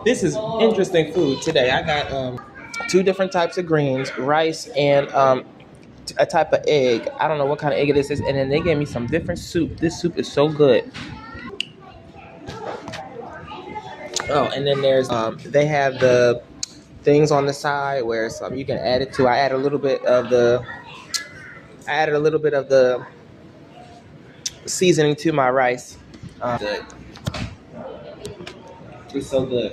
This is interesting food today. I got two different types of greens, rice, and a type of egg. I don't know what kind of egg it is, and then they gave me some different soup. This soup is so good. Oh, and then there's they have the things on the side where you can add it to. I added a little bit of the seasoning to my rice. Good. It's so good.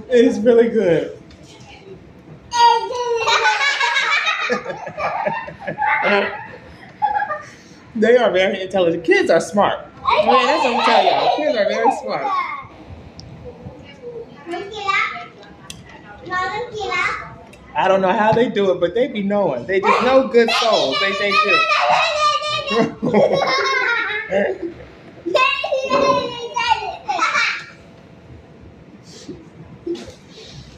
It's really good. They are very intelligent. Kids are smart. Man, that's what I'm telling y'all. Kids are very smart. I don't know how they do it, but they be knowing. They just know good souls. They do.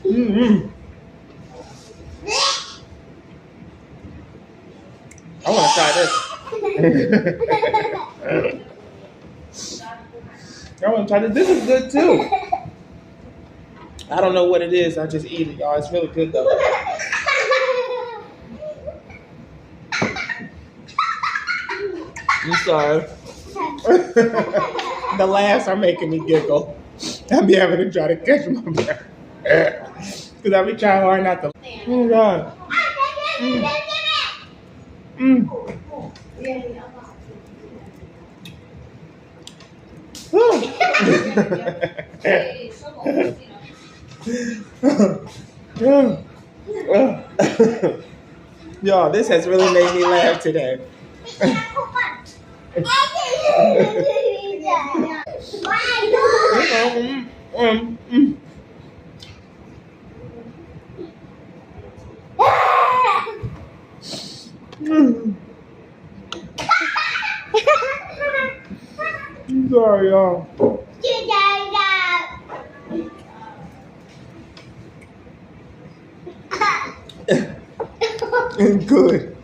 Mm-hmm. I want to try this. I want to try this. This is good too. I don't know what it is. I just eat it, y'all. It's really good though. I'm sorry. The laughs are making me giggle. I'll be having to try to catch my breath. Because I'll be trying hard not to. Oh, God. Mm. Y'all, this has really made me laugh today. I'm sorry, y'all. Good.